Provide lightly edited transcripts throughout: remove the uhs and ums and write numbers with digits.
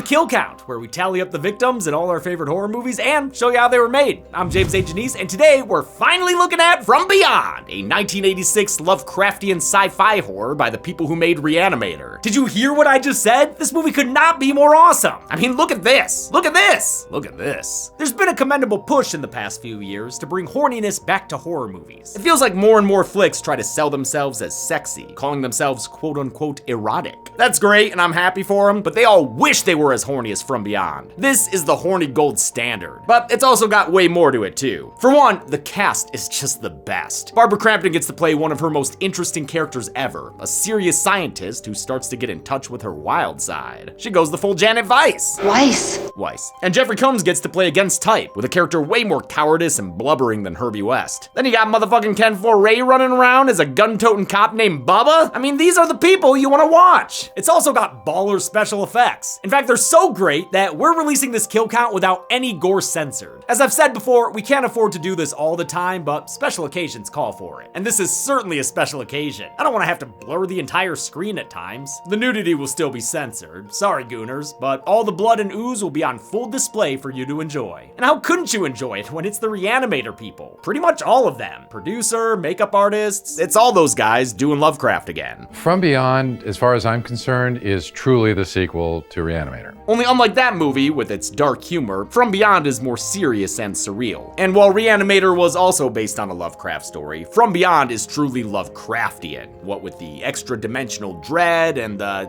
Kill Count, where we tally up the victims in all our favorite horror movies and show you how they were made. I'm James A. Janice, and today we're finally looking at From Beyond, a 1986 Lovecraftian sci-fi horror by the people who made Re-Animator. Did you hear what I just said? This movie could not be more awesome. I mean, look at this. Look at this. Look at this. There's been a commendable push in the past few years to bring horniness back to horror movies. It feels like more and more flicks try to sell themselves as sexy, calling themselves quote-unquote erotic. That's great, and I'm happy for them, but they all wish they were as horny as From Beyond. This is the horny gold standard, but it's also got way more to it too. For one, the cast is just the best. Barbara Crampton gets to play one of her most interesting characters ever, a serious scientist who starts to get in touch with her wild side. She goes the full Janet Weiss. Weiss. And Jeffrey Combs gets to play against type, with a character way more cowardice and blubbering than Herbie West. Then you got motherfucking Ken Foray running around as a gun-toting cop named Bubba. I mean, these are the people you want to watch. It's also got baller special effects. In fact, they're so great that we're releasing this kill count without any gore censored. As I've said before, we can't afford to do this all the time, but special occasions call for it. And this is certainly a special occasion. I don't want to have to blur the entire screen at times. The nudity will still be censored. Sorry, Gooners, but all the blood and ooze will be on full display for you to enjoy. And how couldn't you enjoy it when it's the Re-Animator people? Pretty much all of them. Producer, makeup artists, it's all those guys doing Lovecraft again. From Beyond, as far as I'm concerned, is truly the sequel to Re-Animator. Only unlike that movie, with its dark humor, From Beyond is more serious and surreal. And while Re-Animator was also based on a Lovecraft story, From Beyond is truly Lovecraftian, what with the extra-dimensional dread and the,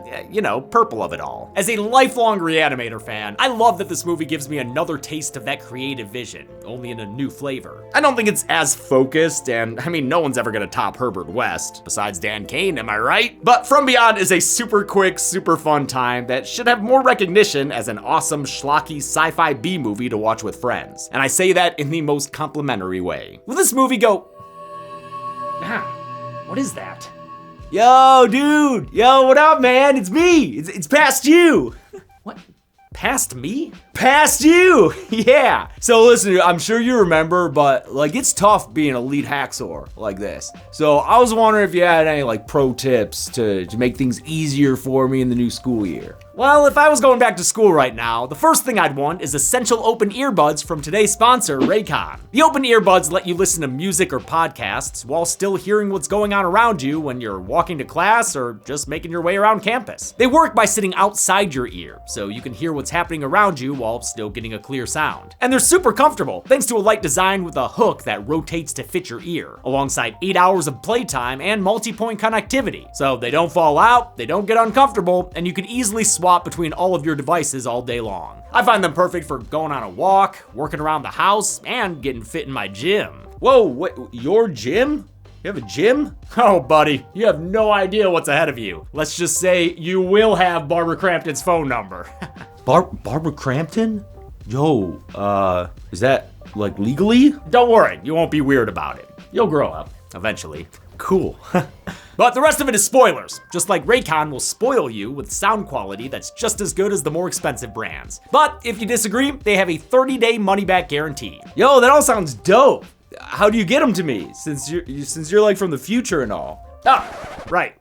purple of it all. As a lifelong Re-Animator fan, I love that this movie gives me another taste of that creative vision, only in a new flavor. I don't think it's as focused, and I mean, no one's ever gonna top Herbert West, besides Dan Cain, am I right? But From Beyond is a super quick, super fun time that should have more recognition as an awesome, schlocky sci-fi B-movie to watch with friends. And I say that in the most complimentary way. Will this movie go... What is that? Yo, dude! Yo, what up, man? It's me! It's past you! What? Past me? Past you! Yeah! So listen, I'm sure you remember, but it's tough being a lead hacksaw like this. So I was wondering if you had any pro tips to make things easier for me in the new school year. Well, if I was going back to school right now, the first thing I'd want is essential open earbuds from today's sponsor, Raycon. The open earbuds let you listen to music or podcasts while still hearing what's going on around you when you're walking to class or just making your way around campus. They work by sitting outside your ear, so you can hear what's happening around you while still getting a clear sound. And they're super comfortable, thanks to a light design with a hook that rotates to fit your ear, alongside 8 hours of playtime and multi-point connectivity. So they don't fall out, they don't get uncomfortable, and you can easily swap between all of your devices all day long. I find them perfect for going on a walk, working around the house, and getting fit in my gym. Whoa, what, your gym? You have a gym? Oh, buddy, you have no idea what's ahead of you. Let's just say you will have Barbara Crampton's phone number. Barbara Crampton? Yo, is that legally? Don't worry, you won't be weird about it. You'll grow up, eventually. Cool. But the rest of it is spoilers. Just like Raycon will spoil you with sound quality that's just as good as the more expensive brands. But if you disagree, they have a 30-day money-back guarantee. Yo, that all sounds dope. How do you get them to me, since you're from the future and all? Oh, right.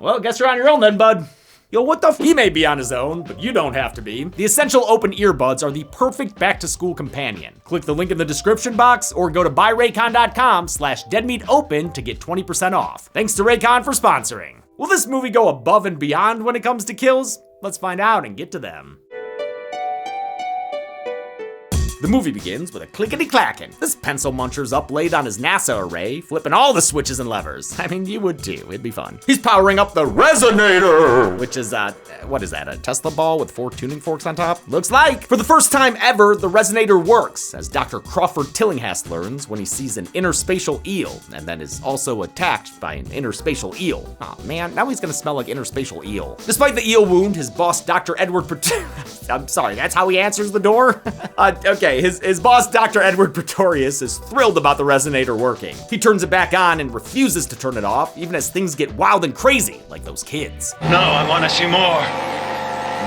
Well, guess you're on your own then, bud. Yo, what the He may be on his own, but you don't have to be. The Essential Open Earbuds are the perfect back-to-school companion. Click the link in the description box or go to buyraycon.com/deadmeatopen to get 20% off. Thanks to Raycon for sponsoring. Will this movie go above and beyond when it comes to kills? Let's find out and get to them. The movie begins with a clickety-clacking. This pencil muncher's up late on his NASA array, flipping all the switches and levers. I mean, you would too, it'd be fun. He's powering up the resonator, which is, what is that, a Tesla ball with 4 tuning forks on top? Looks like. For the first time ever, the resonator works, as Dr. Crawford Tillinghast learns when he sees an interspatial eel, and then is also attacked by an interspatial eel. Aw, man, now he's gonna smell like interspatial eel. Despite the eel wound, his boss, Dr. Edward I'm sorry, that's how he answers the door? Okay. His boss, Dr. Edward Pretorius, is thrilled about the resonator working. He turns it back on and refuses to turn it off, even as things get wild and crazy, like those kids. No, I want to see more.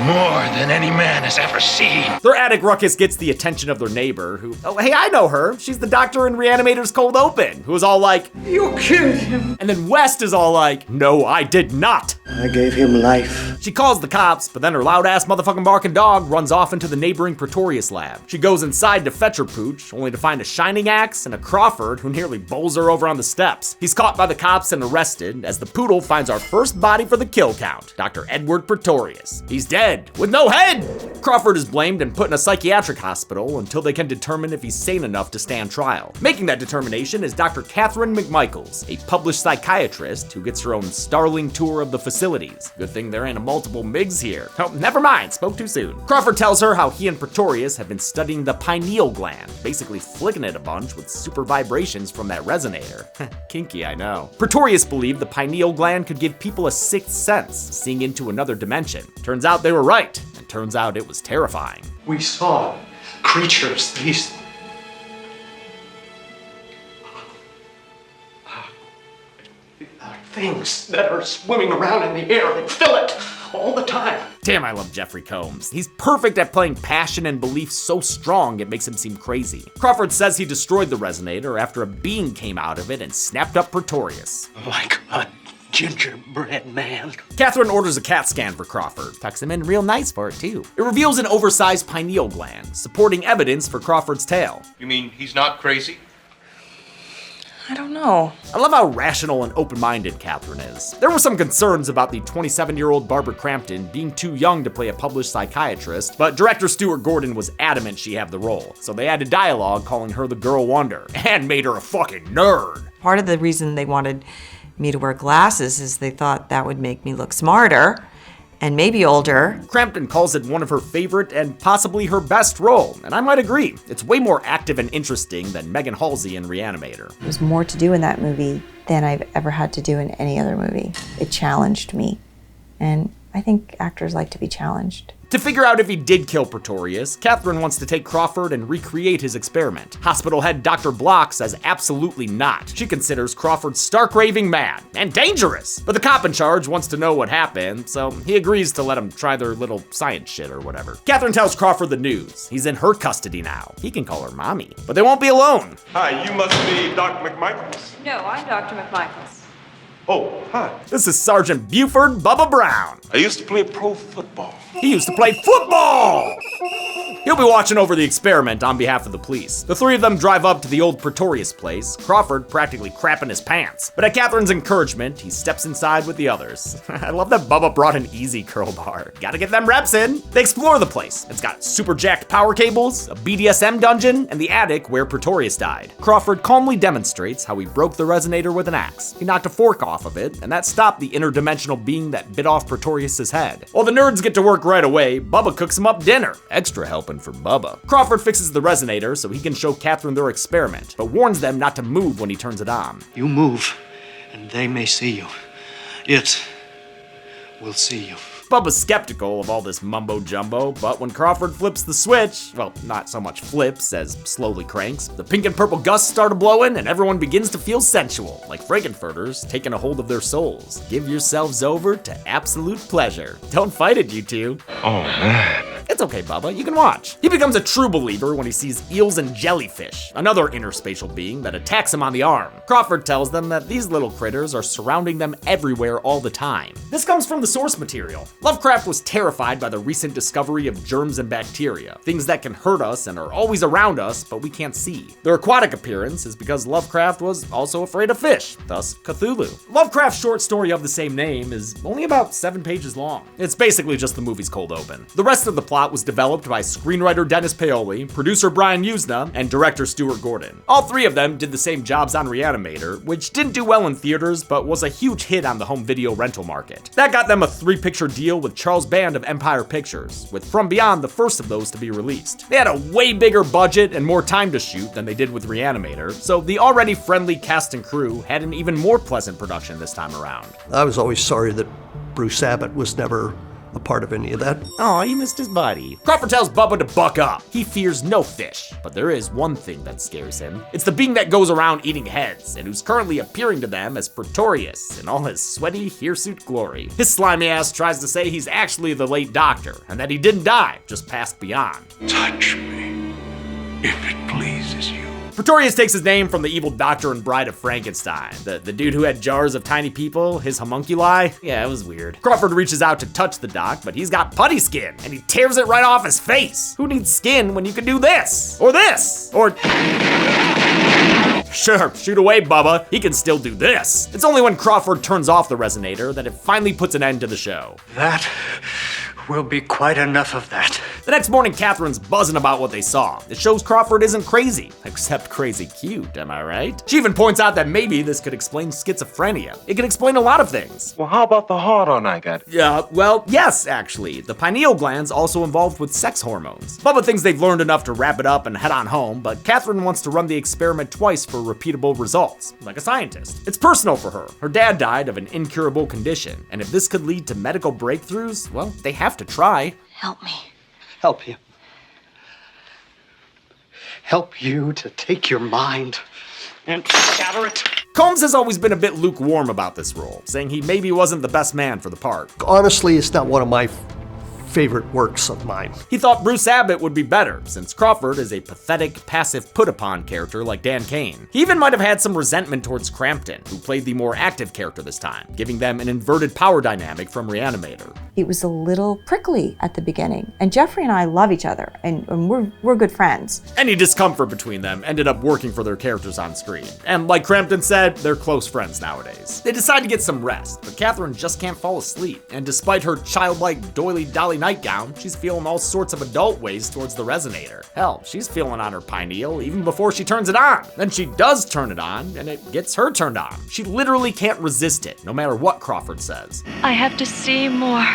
More than any man has ever seen. Their attic ruckus gets the attention of their neighbor, who, oh, hey, I know her. She's the doctor in Re-Animator's Cold Open, who is all like, You killed him. And then West is all like, no, I did not. I gave him life. She calls the cops, but then her loud-ass motherfucking barking dog runs off into the neighboring Pretorius lab. She goes inside to fetch her pooch, only to find a shining axe and a Crawford who nearly bowls her over on the steps. He's caught by the cops and arrested as the poodle finds our first body for the kill count, Dr. Edward Pretorius. He's dead, with no head! Crawford is blamed and put in a psychiatric hospital until they can determine if he's sane enough to stand trial. Making that determination is Dr. Catherine McMichaels, a published psychiatrist who gets her own startling tour of the facilities. Good thing there ain't multiple MIGs here. Oh, never mind, spoke too soon. Crawford tells her how he and Pretorius have been studying the pineal gland, basically flicking it a bunch with super vibrations from that resonator. Kinky, I know. Pretorius believed the pineal gland could give people a sixth sense, seeing into another dimension. Turns out they were right, and turns out it was terrifying. We saw creatures, these things that are swimming around in the air. They fill it all the time. Damn, I love Jeffrey Combs. He's perfect at playing passion and belief so strong it makes him seem crazy. Crawford says he destroyed the resonator after a being came out of it and snapped up Pretorius. Like a gingerbread man. Catherine orders a CAT scan for Crawford. Tucks him in real nice for it too. It reveals an oversized pineal gland, supporting evidence for Crawford's tale. You mean he's not crazy? I don't know. I love how rational and open-minded Catherine is. There were some concerns about the 27-year-old Barbara Crampton being too young to play a published psychiatrist, but director Stuart Gordon was adamant she have the role, so they added dialogue calling her the girl wonder, and made her a fucking nerd. Part of the reason they wanted me to wear glasses is they thought that would make me look smarter and maybe older. Crampton calls it one of her favorite and possibly her best role, and I might agree. It's way more active and interesting than Megan Halsey in Re-Animator. There was more to do in that movie than I've ever had to do in any other movie. It challenged me, and I think actors like to be challenged. To figure out if he did kill Pretorius, Catherine wants to take Crawford and recreate his experiment. Hospital head Dr. Block says absolutely not. She considers Crawford stark raving mad and dangerous. But the cop in charge wants to know what happened, so he agrees to let him try their little science shit or whatever. Catherine tells Crawford the news. He's in her custody now. He can call her mommy. But they won't be alone. Hi, you must be Dr. McMichaels. No, I'm Dr. McMichaels. Oh, hi. This is Sergeant Buford Bubba Brown. I used to play pro football. He used to play football! He'll be watching over the experiment on behalf of the police. The three of them drive up to the old Pretorius place, Crawford practically crapping his pants. But at Catherine's encouragement, he steps inside with the others. I love that Bubba brought an easy curl bar. Gotta get them reps in. They explore the place. It's got super jacked power cables, a BDSM dungeon, and the attic where Pretorius died. Crawford calmly demonstrates how he broke the resonator with an axe. He knocked a fork off of it, and that stopped the interdimensional being that bit off Pretorius' head. While the nerds get to work right away, Bubba cooks him up dinner. Extra helping for Bubba. Crawford fixes the resonator so he can show Catherine their experiment, but warns them not to move when he turns it on. You move, and they may see you. It will see you. Bubba's skeptical of all this mumbo-jumbo, but when Crawford flips the switch, well, not so much flips as slowly cranks, the pink and purple gusts start a-blowing and everyone begins to feel sensual, like Frankenfurters taking a hold of their souls. Give yourselves over to absolute pleasure. Don't fight it, you two. Oh, man. It's okay, Bubba, you can watch. He becomes a true believer when he sees eels and jellyfish, another interspatial being that attacks him on the arm. Crawford tells them that these little critters are surrounding them everywhere all the time. This comes from the source material. Lovecraft was terrified by the recent discovery of germs and bacteria, things that can hurt us and are always around us, but we can't see. Their aquatic appearance is because Lovecraft was also afraid of fish, thus Cthulhu. Lovecraft's short story of the same name is only about 7 pages long. It's basically just the movie's cold open. The rest of the plot was developed by screenwriter Dennis Paoli, producer Brian Usna, and director Stuart Gordon. All three of them did the same jobs on Re-Animator, which didn't do well in theaters, but was a huge hit on the home video rental market. That got them a 3-picture deal with Charles Band of Empire Pictures, with From Beyond the first of those to be released. They had a way bigger budget and more time to shoot than they did with Re-Animator, so the already friendly cast and crew had an even more pleasant production this time around. I was always sorry that Bruce Abbott was never a part of any of that. Aw, he missed his buddy. Crawford tells Bubba to buck up. He fears no fish, but there is one thing that scares him. It's the being that goes around eating heads, and who's currently appearing to them as Pretorius in all his sweaty hirsute glory. His slimy ass tries to say he's actually the late doctor, and that he didn't die, just passed beyond. Touch me, if it pleases you. Pretorius takes his name from the evil doctor and Bride of Frankenstein. The dude who had jars of tiny people, his homunculi. Yeah, it was weird. Crawford reaches out to touch the doc, but he's got putty skin, and he tears it right off his face. Who needs skin when you can do this? Or this? Or... Sure, shoot away, Bubba. He can still do this. It's only when Crawford turns off the resonator that it finally puts an end to the show. That will be quite enough of that. The next morning, Catherine's buzzing about what they saw. It shows Crawford isn't crazy, except crazy cute, am I right? She even points out that maybe this could explain schizophrenia. It could explain a lot of things. Well, how about the hard-on I got? Yeah, well, yes, actually. The pineal gland's also involved with sex hormones. Bubba thinks they've learned enough to wrap it up and head on home, but Catherine wants to run the experiment twice for repeatable results, like a scientist. It's personal for her. Her dad died of an incurable condition, and if this could lead to medical breakthroughs, well, they have to try. Help me. Help you. Help you to take your mind and shatter it. Combs has always been a bit lukewarm about this role, saying he maybe wasn't the best man for the part. Honestly, it's not one of my favorite works of mine. He thought Bruce Abbott would be better, since Crawford is a pathetic, passive put-upon character like Dan Kane. He even might have had some resentment towards Crampton, who played the more active character this time, giving them an inverted power dynamic from Re-Animator. It was a little prickly at the beginning, and Jeffrey and I love each other, and we're good friends. Any discomfort between them ended up working for their characters on screen. And like Crampton said, they're close friends nowadays. They decide to get some rest, but Catherine just can't fall asleep, and despite her childlike doily-dolly nightgown, she's feeling all sorts of adult ways towards the resonator. Hell, she's feeling on her pineal even before she turns it on. Then she does turn it on, and it gets her turned on. She literally can't resist it, no matter what Crawford says. I have to see more.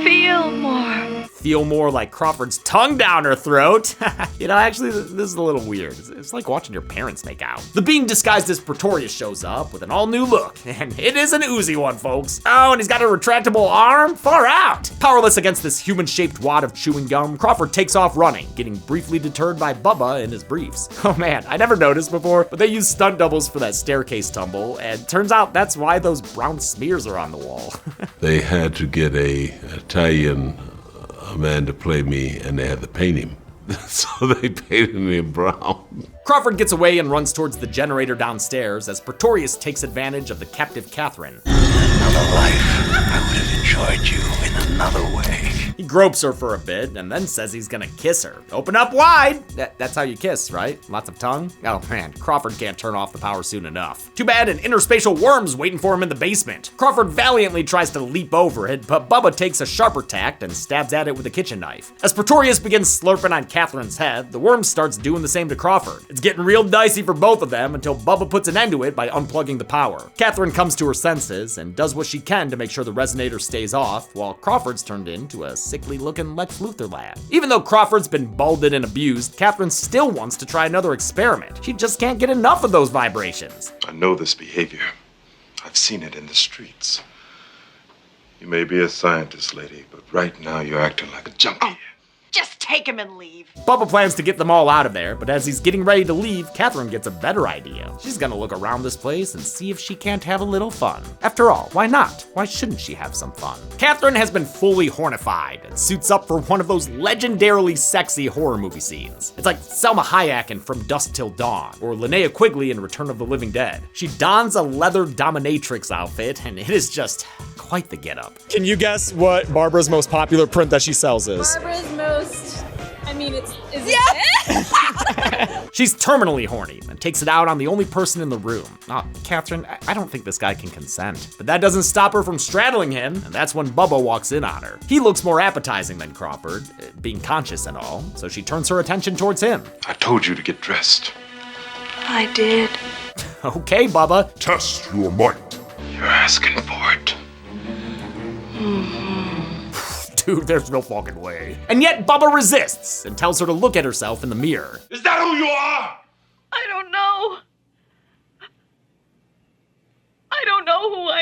Feel more. Feel more like Crawford's tongue down her throat. Actually, this is a little weird. It's like watching your parents make out. The being disguised as Pretorius shows up with an all-new look, and it is an Uzi one, folks. Oh, and he's got a retractable arm? Far out! Powerless against this human-shaped wad of chewing gum, Crawford takes off running, getting briefly deterred by Bubba in his briefs. Oh man, I never noticed before, but they use stunt doubles for that staircase tumble, and turns out that's why those brown smears are on the wall. They had to get a Italian man to play me, and they had to paint him. So they painted him brown. Crawford gets away and runs towards the generator downstairs as Pretorius takes advantage of the captive Catherine. Another life. I would have enjoyed you in another way. He gropes her for a bit and then says he's gonna kiss her. Open up wide! That's how you kiss, right? Lots of tongue? Oh man, Crawford can't turn off the power soon enough. Too bad an interspatial worm's waiting for him in the basement. Crawford valiantly tries to leap over it, but Bubba takes a sharper tact and stabs at it with a kitchen knife. As Pretorius begins slurping on Catherine's head, the worm starts doing the same to Crawford. It's getting real dicey for both of them until Bubba puts an end to it by unplugging the power. Catherine comes to her senses and does what she can to make sure the resonator stays off, while Crawford's turned into a sickly-looking Lex Luthor lad. Even though Crawford's been balded and abused, Catherine still wants to try another experiment. She just can't get enough of those vibrations. I know this behavior. I've seen it in the streets. You may be a scientist, lady, but right now you're acting like a junkie. Just take him and leave. Bubba plans to get them all out of there, but as he's getting ready to leave, Catherine gets a better idea. She's gonna look around this place and see if she can't have a little fun. After all, why not? Why shouldn't she have some fun? Catherine has been fully hornified and suits up for one of those legendarily sexy horror movie scenes. It's like Selma Hayek in From Dusk Till Dawn, or Linnea Quigley in Return of the Living Dead. She dons a leather dominatrix outfit, and it is just quite the getup. Can you guess what Barbara's most popular print that she sells is? Barbara's most, is it? She's terminally horny and takes it out on the only person in the room. Catherine, I don't think this guy can consent. But that doesn't stop her from straddling him, and that's when Bubba walks in on her. He looks more appetizing than Crawford, being conscious and all, so she turns her attention towards him. I told you to get dressed. I did. Okay, Bubba. Test your might. You're asking for it. Dude, there's no fucking way. And yet Bubba resists and tells her to look at herself in the mirror. Is that who you are? I don't know. I don't know who I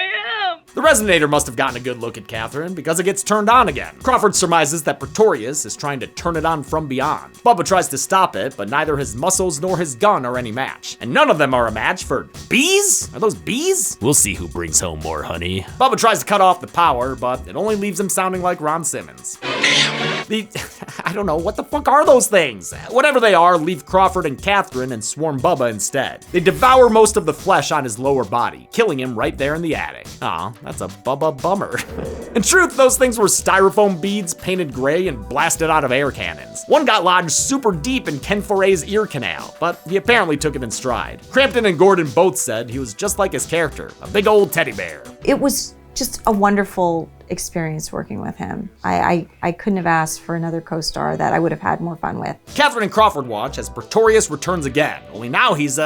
am. The resonator must have gotten a good look at Catherine because it gets turned on again. Crawford surmises that Pretorius is trying to turn it on from beyond. Bubba tries to stop it, but neither his muscles nor his gun are any match. And none of them are a match for bees? Are those bees? We'll see who brings home more honey. Bubba tries to cut off the power, but it only leaves him sounding like Ron Simmons. I don't know, what the fuck are those things? Whatever they are, leave Crawford and Catherine and swarm Bubba instead. They devour most of the flesh on his lower body, killing him right there in the attic. Aw, that's a Bubba bummer. In truth, those things were styrofoam beads painted gray and blasted out of air cannons. One got lodged super deep in Ken Foray's ear canal, but he apparently took it in stride. Crampton and Gordon both said he was just like his character, a big old teddy bear. It was just a wonderful experience working with him. I couldn't have asked for another co-star that I would have had more fun with. Catherine and Crawford watch as Pretorius returns again, only now he's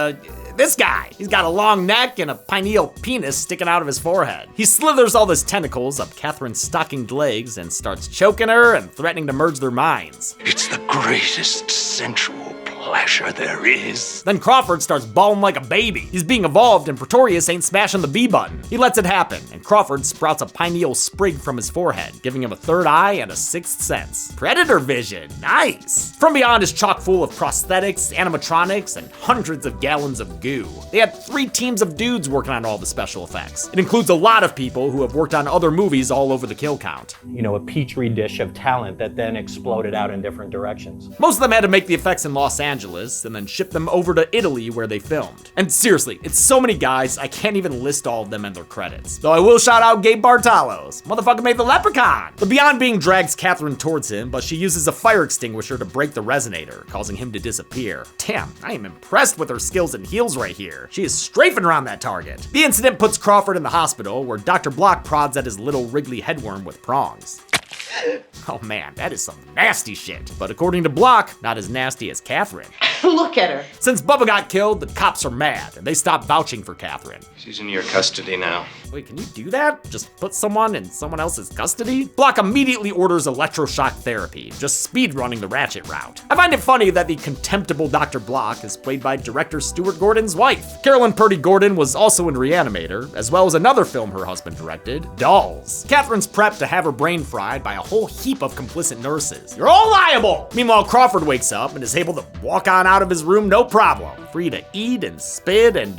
this guy. He's got a long neck and a pineal penis sticking out of his forehead. He slithers all his tentacles up Catherine's stockinged legs and starts choking her and threatening to merge their minds. It's the greatest sensual pleasure there is. Then Crawford starts bawling like a baby. He's being evolved and Pretorius ain't smashing the B button. He lets it happen, and Crawford sprouts a pineal sprig from his forehead, giving him a third eye and a sixth sense. Predator vision, nice. From beyond is chock full of prosthetics, animatronics, and hundreds of gallons of goo. They had 3 teams of dudes working on all the special effects. It includes a lot of people who have worked on other movies all over the kill count. You know, a petri dish of talent that then exploded out in different directions. Most of them had to make the effects in Los Angeles and then ship them over to Italy where they filmed. And seriously, it's so many guys, I can't even list all of them and their credits. Though I will shout out Gabe Bartalos. Motherfucker made the Leprechaun. The Beyond Being drags Catherine towards him, but she uses a fire extinguisher to break the resonator, causing him to disappear. Damn, I am impressed with her skills and heels right here. She is strafing around that target. The incident puts Crawford in the hospital, where Dr. Block prods at his little wriggly headworm with prongs. Oh man, that is some nasty shit. But according to Block, not as nasty as Catherine. Look at her. Since Bubba got killed, the cops are mad, and they stop vouching for Catherine. She's in your custody now. Wait, can you do that? Just put someone in someone else's custody? Block immediately orders electroshock therapy, just speed running the ratchet route. I find it funny that the contemptible Dr. Block is played by director Stuart Gordon's wife. Carolyn Purdy Gordon was also in Re-Animator, as well as another film her husband directed, Dolls. Catherine's prepped to have her brain fried by a whole heap of complicit nurses. You're all liable! Meanwhile, Crawford wakes up and is able to walk on out of his room no problem, free to eat and spit and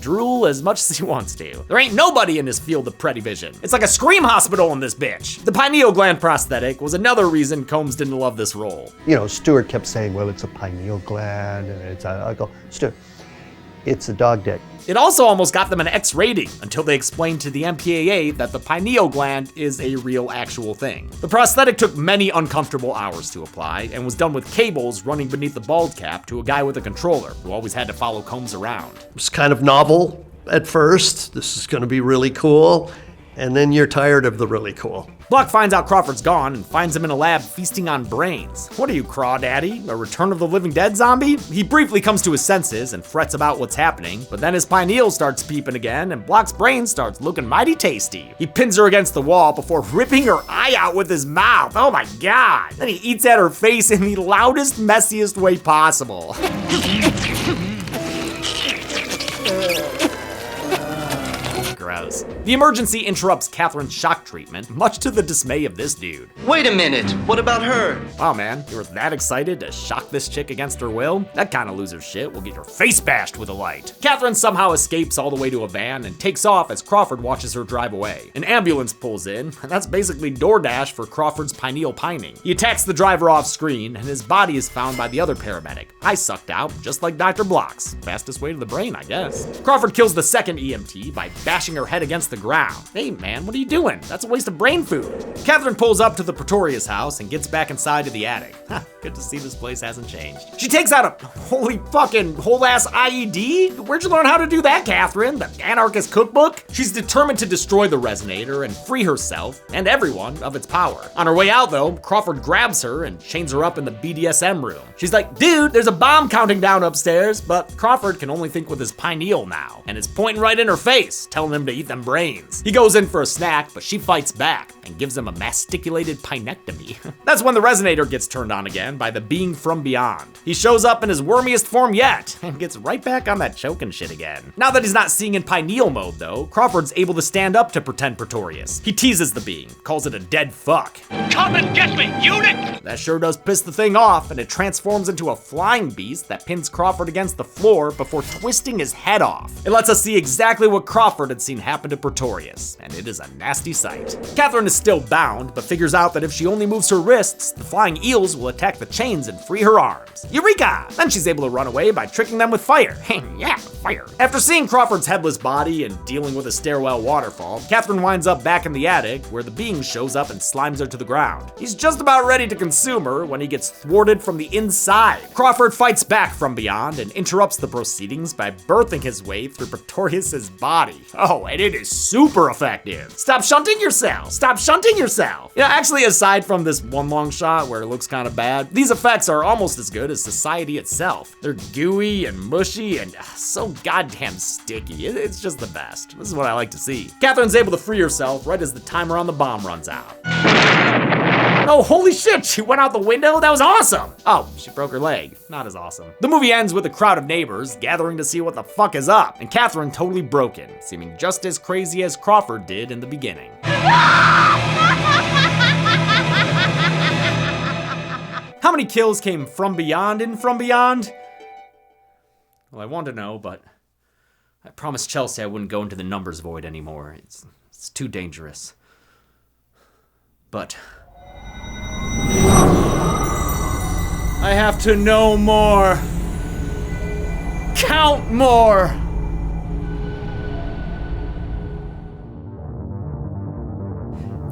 drool as much as he wants to. There ain't nobody in this field of Predivision. It's like a scream hospital in this bitch. The pineal gland prosthetic was another reason Combs didn't love this role. You know, Stewart kept saying, well, it's a pineal gland, and it's I go, Stewart, it's a dog dick. It also almost got them an X rating until they explained to the MPAA that the pineal gland is a real actual thing. The prosthetic took many uncomfortable hours to apply and was done with cables running beneath the bald cap to a guy with a controller who always had to follow Combs around. It was kind of novel at first. This is going to be really cool. And then you're tired of the really cool. Block finds out Crawford's gone and finds him in a lab feasting on brains. What are you, Crawdaddy? A Return of the Living Dead zombie? He briefly comes to his senses and frets about what's happening, but then his pineal starts peeping again and Block's brain starts looking mighty tasty. He pins her against the wall before ripping her eye out with his mouth. Oh my god. Then he eats at her face in the loudest, messiest way possible. Gross. The emergency interrupts Catherine's shock treatment, much to the dismay of this dude. Wait a minute, what about her? Wow, man, you were that excited to shock this chick against her will? That kind of loser shit will get your face bashed with a light. Catherine somehow escapes all the way to a van and takes off as Crawford watches her drive away. An ambulance pulls in, and that's basically DoorDash for Crawford's pineal pining. He attacks the driver off screen, and his body is found by the other paramedic. Eye sucked out, just like Dr. Block's. Fastest way to the brain, I guess. Crawford kills the second EMT by bashing her head against the ground. Hey man, what are you doing? That's a waste of brain food. Catherine pulls up to the Pretorius house and gets back inside to the attic. Good to see this place hasn't changed. She takes out a whole ass IED? Where'd you learn how to do that, Catherine? The anarchist cookbook? She's determined to destroy the resonator and free herself and everyone of its power. On her way out though, Crawford grabs her and chains her up in the BDSM room. She's like, dude, there's a bomb counting down upstairs, but Crawford can only think with his pineal now, and it's pointing right in her face, telling him to eat them brains. He goes in for a snack, but she fights back and gives him a masticulated pinectomy. That's when the resonator gets turned on again by the being from beyond. He shows up in his wormiest form yet and gets right back on that choking shit again. Now that he's not seeing in pineal mode though, Crawford's able to stand up to pretend Pretorius. He teases the being, calls it a dead fuck. Come and get me, unit! That sure does piss the thing off, and it transforms into a flying beast that pins Crawford against the floor before twisting his head off. It lets us see exactly what Crawford had seen something happened to Pretorius, and it is a nasty sight. Catherine is still bound, but figures out that if she only moves her wrists, the flying eels will attack the chains and free her arms. Eureka! Then she's able to run away by tricking them with fire. Yeah, fire. After seeing Crawford's headless body and dealing with a stairwell waterfall, Catherine winds up back in the attic, where the being shows up and slimes her to the ground. He's just about ready to consume her when he gets thwarted from the inside. Crawford fights back from beyond and interrupts the proceedings by birthing his way through Pretorius's body. Oh, and it is super effective. Stop shunting yourself. Stop shunting yourself. Actually, aside from this one long shot where it looks kind of bad, these effects are almost as good as society itself. They're gooey and mushy and so goddamn sticky. It's just the best. This is what I like to see. Catherine's able to free herself right as the timer on the bomb runs out. Oh, holy shit, she went out the window? That was awesome! Oh, she broke her leg. Not as awesome. The movie ends with a crowd of neighbors gathering to see what the fuck is up, and Catherine totally broken, seeming just as crazy as Crawford did in the beginning. How many kills came from beyond in From Beyond? Well, I want to know, but I promised Chelsea I wouldn't go into the numbers void anymore. It's too dangerous. But I have to know more. Count more.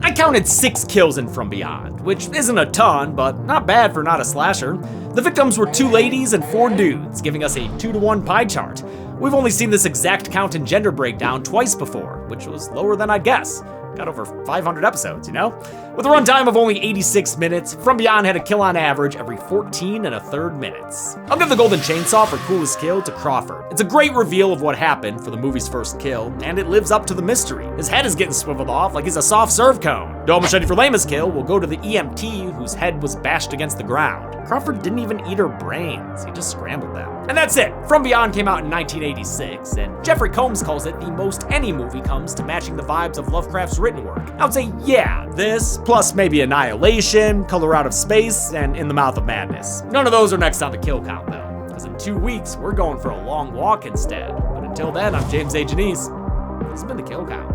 I counted 6 kills in From Beyond, which isn't a ton, but not bad for not a slasher. The victims were 2 ladies and 4 dudes, giving us a 2-to-1 pie chart. We've only seen this exact count and gender breakdown twice before, which was lower than I'd guess. Got over 500 episodes, you know? With a runtime of only 86 minutes, From Beyond had a kill on average every 14 1/3 minutes. I'll give the golden chainsaw for coolest kill to Crawford. It's a great reveal of what happened for the movie's first kill, and it lives up to the mystery. His head is getting swiveled off like he's a soft serve cone. Dual machete for lamest kill will go to the EMT whose head was bashed against the ground. Crawford didn't even eat her brains, he just scrambled them. And that's it. From Beyond came out in 1986, and Jeffrey Combs calls it the most any movie comes to matching the vibes of Lovecraft's written work. I would say, yeah, this, plus maybe Annihilation, Color Out of Space, and In the Mouth of Madness. None of those are next on the kill count, though, because in 2 weeks, we're going for a long walk instead. But until then, I'm James A. Janice. This has been the Kill Count.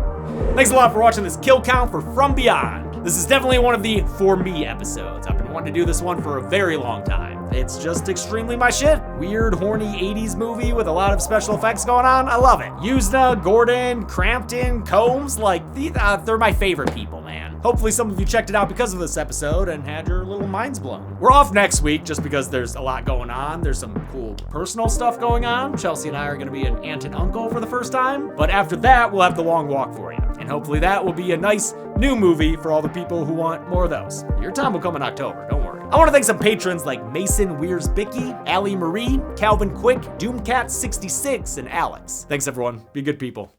Thanks a lot for watching this Kill Count for From Beyond. This is definitely one of the For Me episodes. I've been wanting to do this one for a very long time. It's just extremely my shit. Weird, horny 80s movie with a lot of special effects going on. I love it. Yuzna, Gordon, Crampton, Combs, they're my favorite people, man. Hopefully some of you checked it out because of this episode and had your little minds blown. We're off next week just because there's a lot going on. There's some cool personal stuff going on. Chelsea and I are gonna be an aunt and uncle for the first time. But after that, we'll have the long walk for you. And hopefully that will be a nice new movie for all the people who want more of those. Your time will come in October, don't worry. I want to thank some patrons like Mason Weers-Bicky, Allie Marie, Calvin Quick, Doomcat66, and Alex. Thanks everyone. Be good people.